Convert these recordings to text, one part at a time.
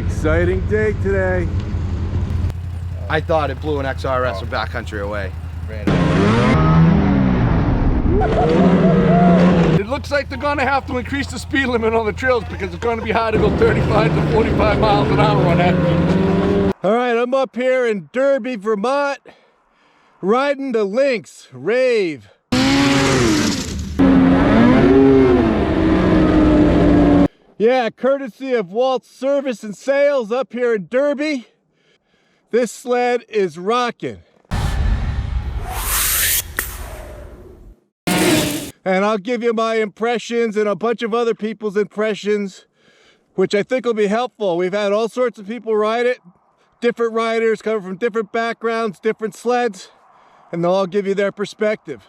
Exciting day today. I thought it blew an XRS from backcountry away. It looks like they're gonna have to increase the speed limit on the trails because it's gonna be hard to go 35 to 45 miles an hour on that. All right, I'm up here in Derby, Vermont, riding the Lynx Rave. Yeah, courtesy of Walt's Service and Sales up here in Derby. This sled is rocking. And I'll give you my impressions and a bunch of other people's impressions, which I think will be helpful. We've had all sorts of people ride it, different riders coming from different backgrounds, different sleds, and they'll all give you their perspective.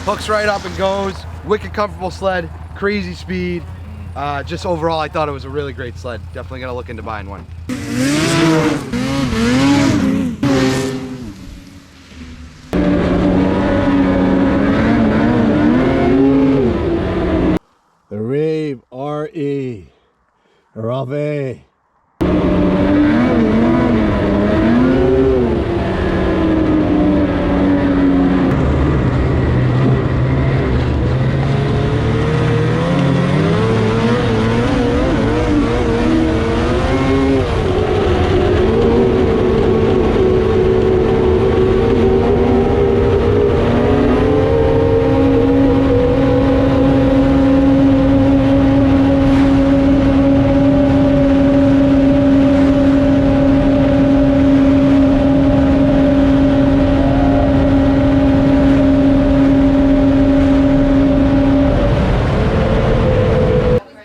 Hooks right up and goes. Wicked comfortable sled, crazy speed. Just overall, I thought it was a really great sled. Definitely gonna look into buying one. The Rave RE. Rave.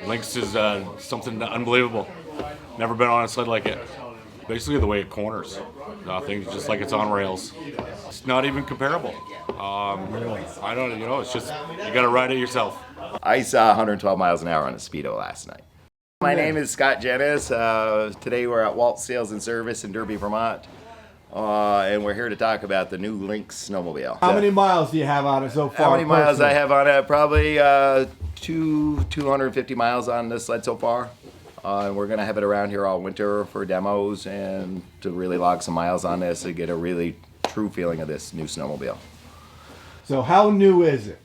Lynx is something unbelievable. Never been on a sled like it. Basically the way it corners. Things just like it's on rails. It's not even comparable. I don't, it's just, you gotta ride it yourself. I saw 112 miles an hour on a Speedo last night. My name is Scott Jennis. Today we're at Walt's Sales and Service in Derby, Vermont. And we're here to talk about the new Lynx snowmobile. How many miles do you have on it so far? How many miles I have on it? Probably 250 miles on this sled so far. And we're gonna have it around here all winter for demos and to really log some miles on this to get a really true feeling of this new snowmobile. So how new is it?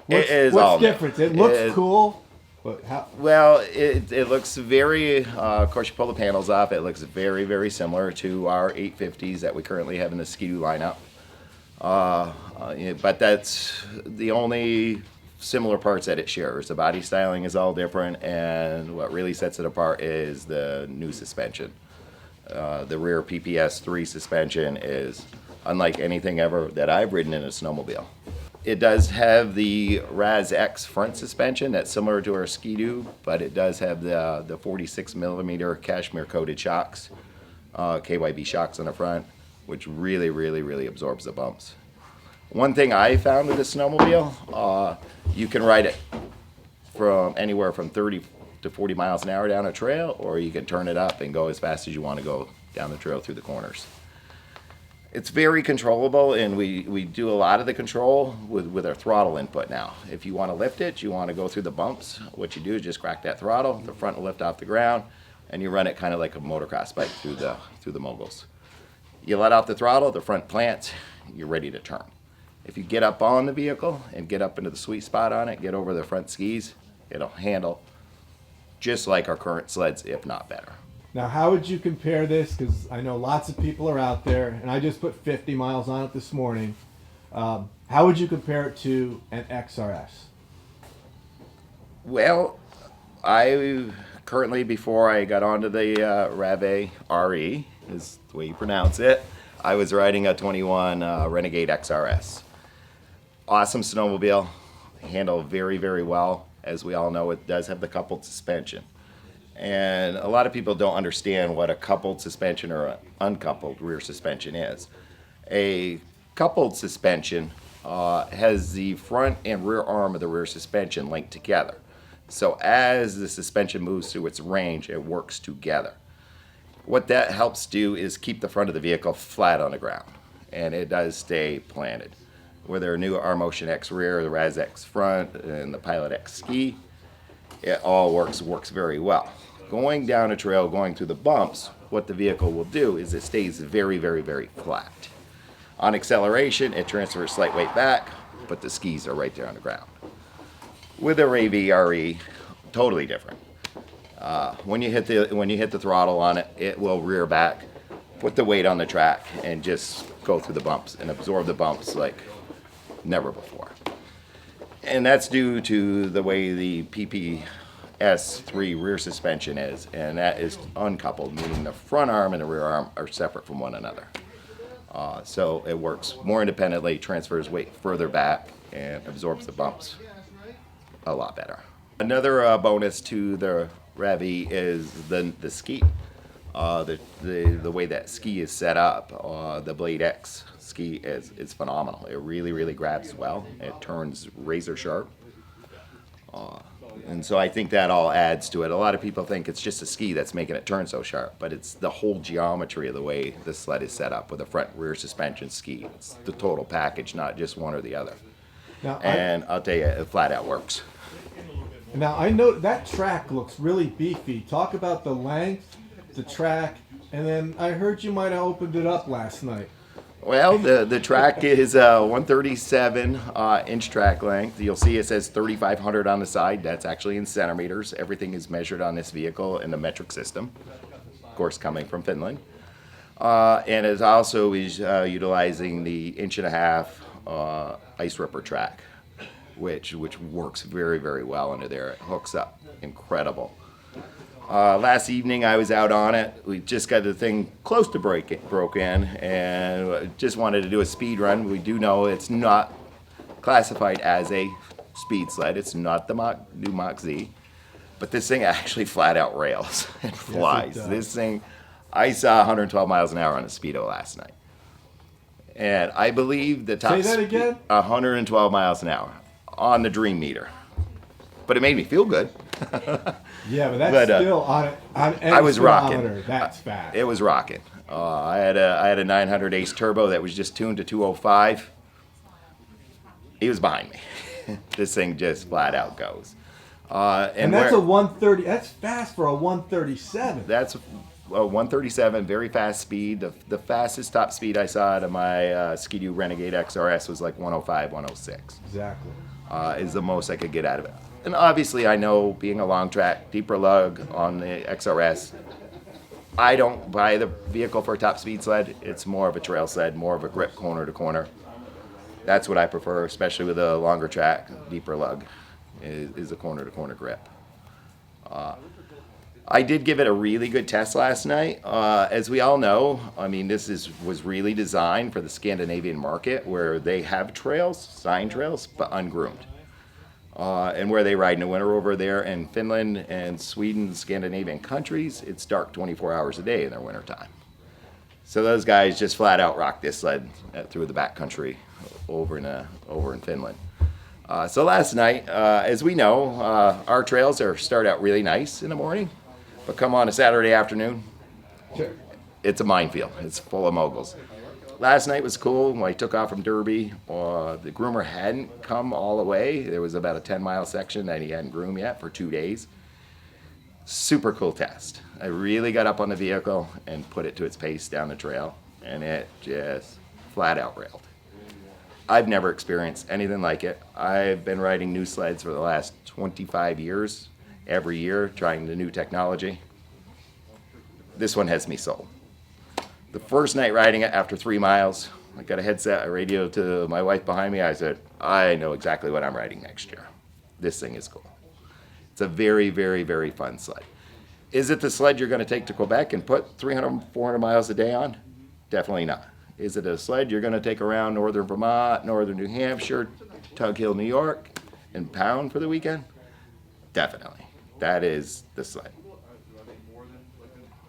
What's different? It looks cool, but how? Well, it looks very, of course you pull the panels off, it looks very, very similar to our 850s that we currently have in the Ski-Doo lineup. But that's the only similar parts that it shares. The body styling is all different, and what really sets it apart is the new suspension. The rear PPS 3 suspension is unlike anything ever that I've ridden in a snowmobile. It does have the Raz X front suspension that's similar to our Ski-Doo, but it does have the 46 millimeter cashmere coated shocks, KYB shocks on the front, which really, really, really absorbs the bumps. One thing I found with this snowmobile, you can ride it from anywhere from 30 to 40 miles an hour down a trail, or you can turn it up and go as fast as you want to go down the trail through the corners. It's very controllable, and we do a lot of the control with our throttle input now. If you want to lift it, you want to go through the bumps, what you do is just crack that throttle, the front will lift off the ground, and you run it kind of like a motocross bike through the moguls. You let out the throttle, the front plants, you're ready to turn. If you get up on the vehicle and get up into the sweet spot on it, get over the front skis, it'll handle just like our current sleds, if not better. Now, how would you compare this? Because I know lots of people are out there, and I just put 50 miles on it this morning. How would you compare it to an XRS? Well, I currently, before I got onto the Rave RE, is the way you pronounce it, I was riding a 21 Renegade XRS. Awesome snowmobile, handled very, very well. As we all know, it does have the coupled suspension. And a lot of people don't understand what a coupled suspension or an uncoupled rear suspension is. A coupled suspension has the front and rear arm of the rear suspension linked together. So as the suspension moves through its range, it works together. What that helps do is keep the front of the vehicle flat on the ground, and it does stay planted. With our new R-Motion X rear, the Raz X front, and the Pilot X ski, it all works very well. Going down a trail, going through the bumps, what the vehicle will do is it stays very, very, very flat. On acceleration, it transfers slight weight back, but the skis are right there on the ground. With a Rave RE, totally different. When you hit the throttle on it, it will rear back, put the weight on the track, and just go through the bumps and absorb the bumps like never before. And that's due to the way the PPS3 rear suspension is, and that is uncoupled, meaning the front arm and the rear arm are separate from one another. So it works more independently, transfers weight further back, and absorbs the bumps a lot better. Another bonus to the Rave is the ski. The way that ski is set up, the Blade X ski is phenomenal. It really, really grabs well. It turns razor sharp. And so I think that all adds to it. A lot of people think it's just a ski that's making it turn so sharp, but it's the whole geometry of the way the sled is set up with a front rear suspension ski. It's the total package, not just one or the other. Now, And I'll tell you, it flat out works. Now, I know that track looks really beefy. Talk about the length, the track, and then I heard you might have opened it up last night. Well, the track is 137 inch track length. You'll see it says 3,500 on the side. That's actually in centimeters. Everything is measured on this vehicle in the metric system, of course, coming from Finland. And it also is utilizing the 1.5-inch ice ripper track, which works very, very well under there. It hooks up incredible. Last evening I was out on it. We just got the thing close to broken, and just wanted to do a speed run. We do know it's not classified as a speed sled. It's not the new Mach Z, but this thing actually flat out rails and flies. Yes, This thing, I saw 112 miles an hour on the Speedo last night, and I believe the top. Say that again? 112 miles an hour on the Dream meter, but it made me feel good. Yeah, but that's still on any I was speedometer, rocking. That's fast. It was rocking. I had a 900 Ace Turbo that was just tuned to 205. He was behind me. This thing just flat out goes. And that's a 130. That's fast for a 137. That's a 137, very fast speed. The fastest top speed I saw out of my Ski-Doo Renegade XRS was like 105, 106. Exactly. Is the most I could get out of it. And obviously, I know being a long track, deeper lug on the XRS, I don't buy the vehicle for a top speed sled. It's more of a trail sled, more of a grip corner to corner. That's what I prefer, especially with a longer track, deeper lug, is a corner to corner grip. I did give it a really good test last night. As we all know, I mean, this was really designed for the Scandinavian market, where they have trails, sign trails, but ungroomed. And where they ride in the winter over there in Finland and Sweden, Scandinavian countries, it's dark 24 hours a day in their wintertime. So those guys just flat out rock this sled through the backcountry over in Finland. So last night, as we know, our trails start out really nice in the morning, but come on a Saturday afternoon, it's a minefield. It's full of moguls. Last night was cool. When I took off from Derby, the groomer hadn't come all the way. There was about a 10-mile section that he hadn't groomed yet for 2 days. Super cool test. I really got up on the vehicle and put it to its pace down the trail, and it just flat out railed. I've never experienced anything like it. I've been riding new sleds for the last 25 years, every year, trying the new technology. This one has me sold. The first night riding it, after 3 miles, I got a headset, I radioed to my wife behind me. I said, I know exactly what I'm riding next year. This thing is cool. It's a very, very, very fun sled. Is it the sled you're going to take to Quebec and put 300, 400 miles a day on? Definitely not. Is it a sled you're going to take around northern Vermont, northern New Hampshire, Tug Hill, New York, and pound for the weekend? Definitely. That is the sled.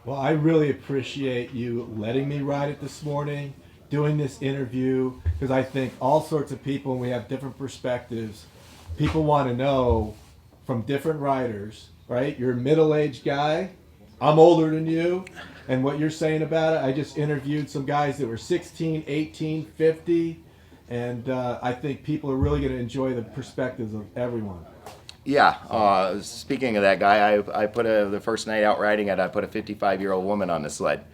Well, I really appreciate you letting me ride it this morning, doing this interview, because I think all sorts of people, and we have different perspectives, people want to know from different riders, right? You're a middle-aged guy. I'm older than you. And what you're saying about it, I just interviewed some guys that were 16, 18, 50. And I think people are really going to enjoy the perspectives of everyone. Yeah, speaking of that guy, I put the first night out riding it, I put a 55-year-old woman on the sled.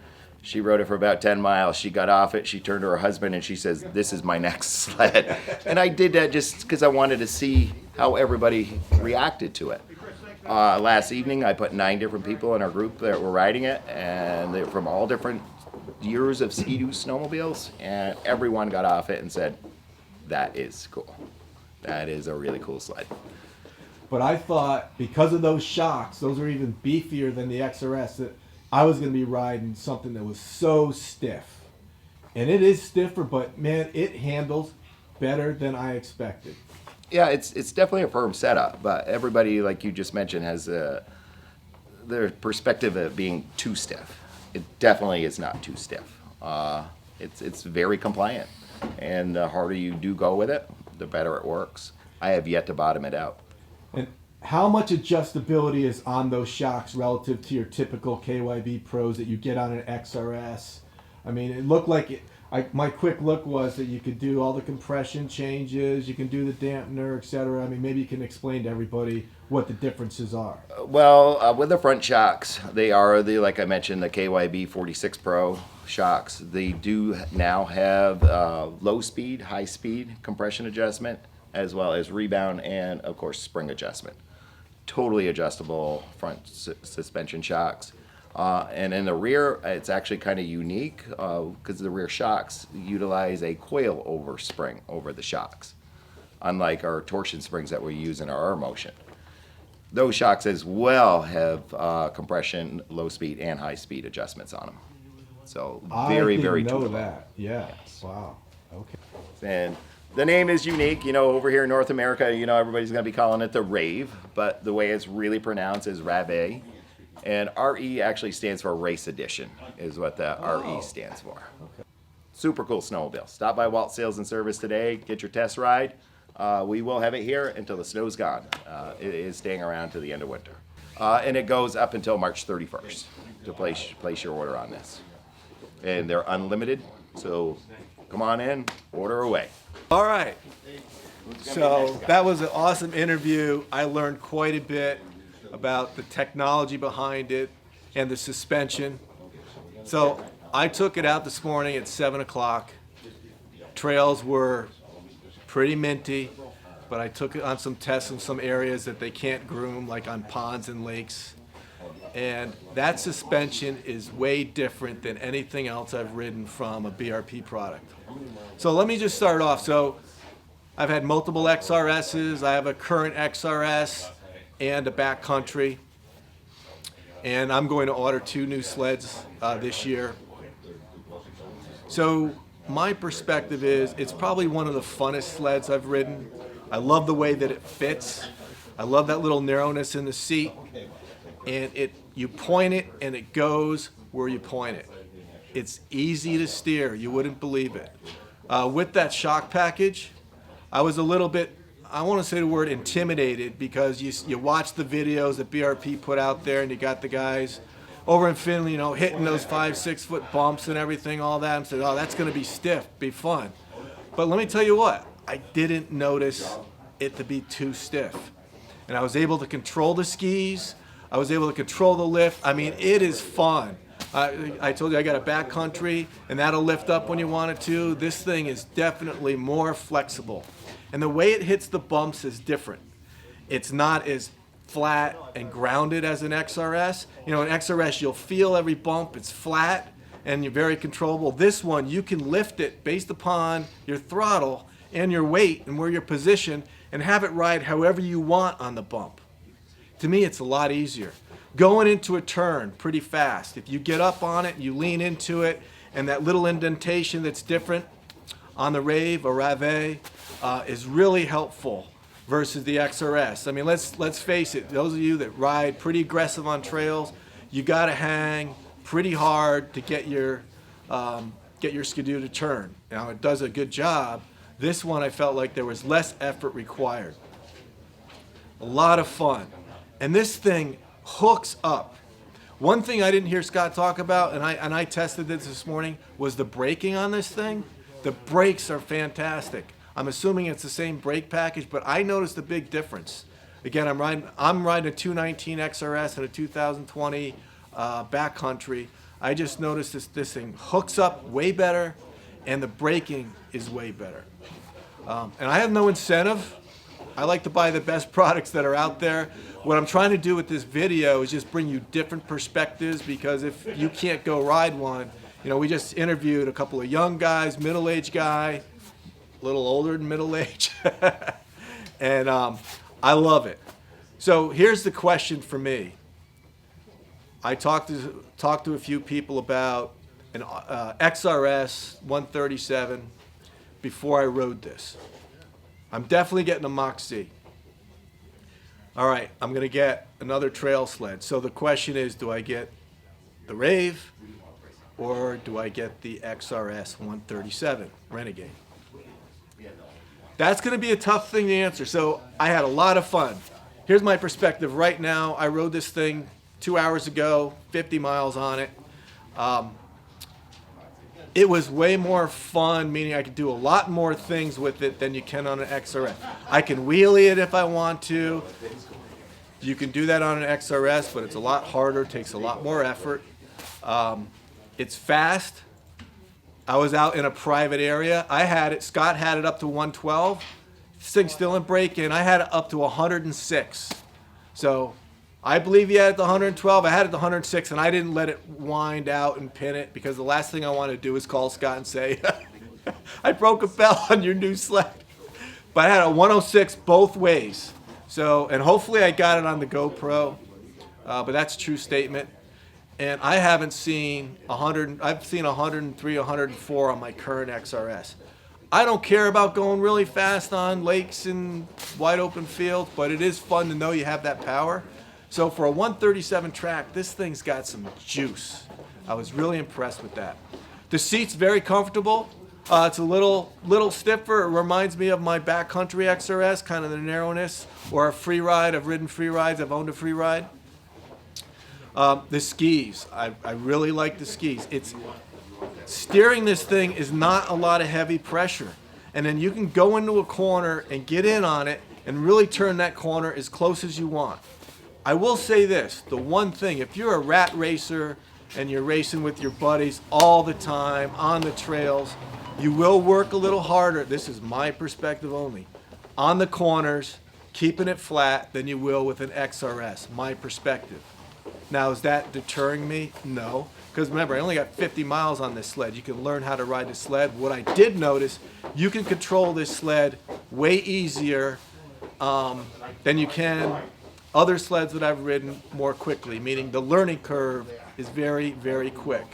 She rode it for about 10 miles. She got off it, she turned to her husband, and she says, "This is my next sled." And I did that just because I wanted to see how everybody reacted to it. Last evening, I put 9 different people in our group that were riding it, and they're from all different years of Ski-Doo snowmobiles, and everyone got off it and said, "That is cool. That is a really cool sled." But I thought because of those shocks, those are even beefier than the XRS, that I was going to be riding something that was so stiff. And it is stiffer, but man, it handles better than I expected. Yeah, it's definitely a firm setup, but everybody, like you just mentioned, has their perspective of it being too stiff. It definitely is not too stiff. It's very compliant, and the harder you do go with it, the better it works. I have yet to bottom it out. And how much adjustability is on those shocks relative to your typical KYB Pros that you get on an XRS? I mean, it looked like it. My quick look was that you could do all the compression changes, you can do the dampener, etc. I mean, maybe you can explain to everybody what the differences are. Well, with the front shocks, they are like I mentioned, the KYB 46 Pro shocks. They do now have low speed, high speed compression adjustment, as well as rebound and, of course, spring adjustment. Totally adjustable front suspension shocks. And in the rear, it's actually kind of unique because the rear shocks utilize a coil over spring over the shocks, unlike our torsion springs that we use in our R motion. Those shocks as well have compression, low speed, and high speed adjustments on them. So very, very tunable. I didn't know tunable. that. Yeah. Yes. Wow. Okay. And the name is unique. You know, over here in North America, you know, everybody's going to be calling it the Rave, but the way it's really pronounced is Rave. And RE actually stands for Race Edition, is what the RE stands for. Okay. Super cool snowmobile. Stop by Walt Sales and Service today. Get your test ride. We will have it here until the snow's gone. It is staying around to the end of winter. And it goes up until March 31st to place your order on this. And they're unlimited, so come on in, order away. All right. So that was an awesome interview. I learned quite a bit about the technology behind it and the suspension. So I took it out this morning at 7 o'clock. Trails were pretty minty, but I took it on some tests in some areas that they can't groom, like on ponds and lakes. And that suspension is way different than anything else I've ridden from a BRP product. So let me just start off. So I've had multiple XRSs. I have a current XRS and a backcountry. And I'm going to order 2 new sleds this year. So my perspective is it's probably one of the funnest sleds I've ridden. I love the way that it fits. I love that little narrowness in the seat. And you point it and it goes where you point it. It's easy to steer. You wouldn't believe it. With that shock package, I was a little bit, I want to say the word intimidated, because you watch the videos that BRP put out there and you got the guys over in Finland, you know, hitting those 5-6 foot bumps and everything, all that. I'm saying, oh, that's going to be stiff, be fun. But let me tell you what, I didn't notice it to be too stiff. And I was able to control the skis. I was able to control the lift. I mean, it is fun. I told you I got a backcountry, and that'll lift up when you want it to. This thing is definitely more flexible. And the way it hits the bumps is different. It's not as flat and grounded as an XRS. You know, an XRS, you'll feel every bump. It's flat, and you're very controllable. This one, you can lift it based upon your throttle and your weight and where you're positioned, and have it ride however you want on the bump. To me, it's a lot easier. Going into a turn pretty fast. If you get up on it, you lean into it, and that little indentation that's different on the Rave or Rave is really helpful versus the XRS. I mean, let's face it, those of you that ride pretty aggressive on trails, you got to hang pretty hard to get your skidoo to turn. Now, it does a good job. This one, I felt like there was less effort required. A lot of fun. And this thing hooks up. One thing I didn't hear Scott talk about, and I tested this morning, was the braking on this thing. The brakes are fantastic. I'm assuming it's the same brake package, but I noticed a big difference. Again, I'm riding a 219 XRS and a 2020 backcountry. I just noticed this thing hooks up way better, and the braking is way better. And I have no incentive. I like to buy the best products that are out there. What I'm trying to do with this video is just bring you different perspectives, because if you can't go ride one, you know, we just interviewed a couple of young guys, middle-aged guy, a little older than middle-aged, and I love it. So here's the question for me. I talked to a few people about an XRS 137 before I rode this. I'm definitely getting a Mach-Z. All right, I'm gonna get another trail sled. So the question is, do I get the Rave or do I get the XRS 137 Renegade? That's gonna be a tough thing to answer. So I had a lot of fun. Here's my perspective right now. I rode this thing 2 hours ago, 50 miles on it. It was way more fun, meaning I could do a lot more things with it than you can on an XRS. I can wheelie it if I want to. You can do that on an XRS, but it's a lot harder, takes a lot more effort. It's fast. I was out in a private area. I had it, Scott had it up to 112. This thing's still in break-in. I had it up to 106. So I believe he had it to 112. I had it to 106, and I didn't let it wind out and pin it, because the last thing I want to do is call Scott and say, I broke a bell on your new sled. But I had a 106 both ways. So, and hopefully I got it on the GoPro, but that's a true statement. And I haven't seen 100, I've seen 103, 104 on my current XRS. I don't care about going really fast on lakes and wide open fields, but it is fun to know you have that power. So for a 137 track, this thing's got some juice. I was really impressed with that. The seat's very comfortable. It's a little stiffer. It reminds me of my backcountry XRS, kind of the narrowness, or a free ride. I've ridden free rides. I've owned a free ride. The skis. I really like the skis. Steering this thing is not a lot of heavy pressure. And then you can go into a corner and get in on it and really turn that corner as close as you want. I will say this, the one thing, if you're a rat racer and you're racing with your buddies all the time on the trails, you will work a little harder, this is my perspective only, on the corners, keeping it flat than you will with an XRS, my perspective. Now, is that deterring me? No, because remember, I only got 50 miles on this sled. You can learn how to ride the sled. What I did notice, you can control this sled way easier than you can other sleds that I've ridden more quickly, meaning the learning curve is very, very quick.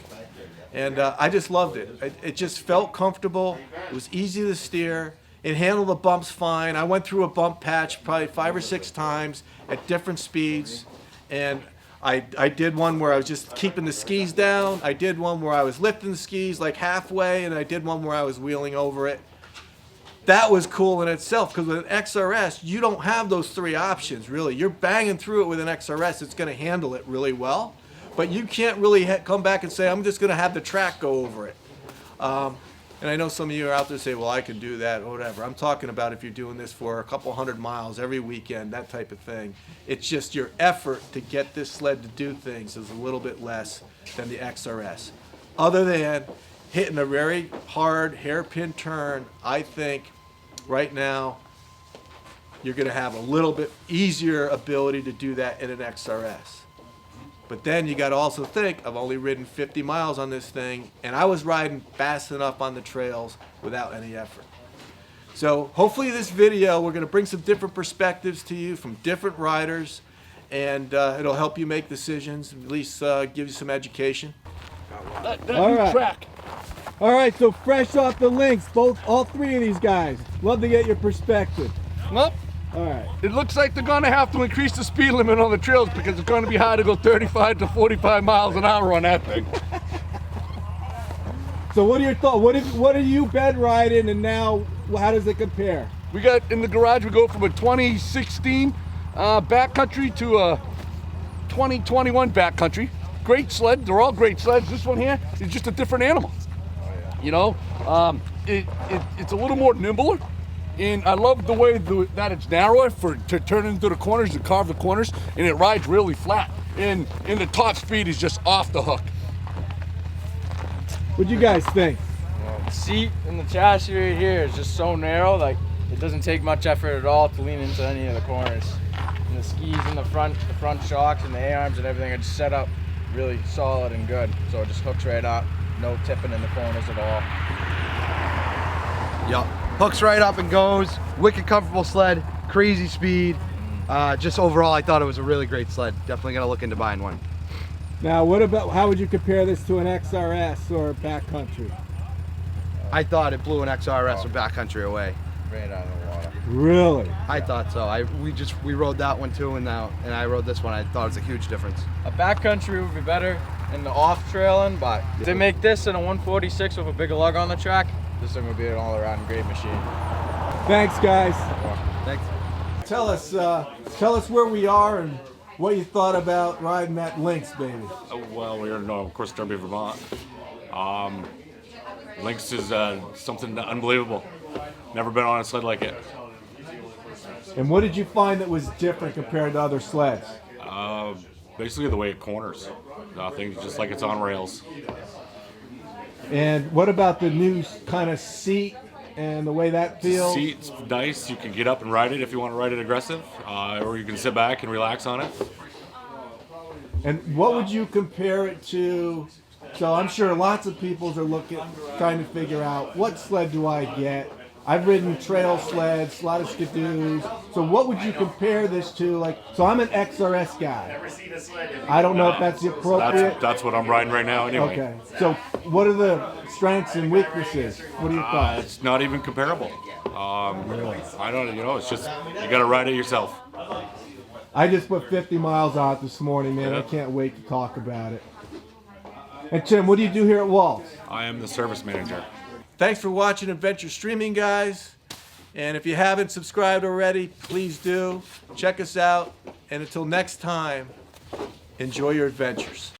And I just loved it. It just felt comfortable. It was easy to steer. It handled the bumps fine. I went through a bump patch probably 5 or 6 times at different speeds. And I did one where I was just keeping the skis down. I did one where I was lifting the skis like halfway, and I did one where I was wheeling over it. That was cool in itself, because with an XRS, you don't have those 3 options, really. You're banging through it with an XRS. It's going to handle it really well. But you can't really come back and say, I'm just going to have the track go over it. And I know some of you are out there say, well, I can do that, or whatever. I'm talking about if you're doing this for a couple 100 miles every weekend, that type of thing. It's just your effort to get this sled to do things is a little bit less than the XRS. Other than hitting a very hard hairpin turn, I think right now you're going to have a little bit easier ability to do that in an XRS. But then you got to also think, I've only ridden 50 miles on this thing, and I was riding fast enough on the trails without any effort. So hopefully this video, we're going to bring some different perspectives to you from different riders, and it'll help you make decisions, at least give you some education. That All new right. track. All right, so fresh off the Lynx, all 3 of these guys. Love to get your perspective. Well, All right. It looks like they're gonna have to increase the speed limit on the trails because it's gonna be hard to go 35 to 45 miles an hour on that thing. So what are your thoughts? What are you bed riding, and now how does it compare? We got in the garage, we go from a 2016 backcountry to a 2021 backcountry. Great sled, they're all great sleds. This one here is just a different animal. You know, it's a little more nimbler, and I love the way that it's narrower to turn into the corners, to carve the corners, and it rides really flat. And the top speed is just off the hook. What'd you guys think? The seat and the chassis right here is just so narrow, like it doesn't take much effort at all to lean into any of the corners. And the skis in the front shocks and the A-arms and everything are just set up really solid and good. So it just hooks right up, no tipping in the corners at all. Yup. Hooks right up and goes. Wicked comfortable sled, crazy speed. Just overall, I thought it was a really great sled. Definitely gonna look into buying one. Now, how would you compare this to an XRS or a backcountry? I thought it blew an XRS or backcountry away. Right out of the water. Really? I thought so. We rode that one too, and I rode this one. I thought it was a huge difference. A backcountry would be better in the off-trailing, but if they make this in a 146 with a bigger lug on the track, this thing would be an all-around great machine. Thanks, guys. Thanks. Tell us where we are and what you thought about riding that Lynx, baby. Well, we're in, of course, Derby, Vermont. Lynx is something unbelievable. Never been on a sled like it. And what did you find that was different compared to other sleds? Basically the way it corners. Things just like it's on rails. And what about the new kind of seat and the way that feels? Seat's nice. You can get up and ride it if you want to ride it aggressive, or you can sit back and relax on it. And what would you compare it to? So I'm sure lots of people are trying to figure out, what sled do I get? I've ridden trail sleds, a lot of skidoos. So what would you compare this to? So I'm an XRS guy. I don't know if that's appropriate. That's what I'm riding right now anyway. Okay. So what are the strengths and weaknesses? What are your thoughts? It's not even comparable. I don't, it's just, you got to ride it yourself. I just put 50 miles on it this morning, man. I can't wait to talk about it. And Tim, what do you do here at Waltz? I am the service manager. Thanks for watching Adventure Streaming, guys. And if you haven't subscribed already, please do. Check us out. And until next time, enjoy your adventures.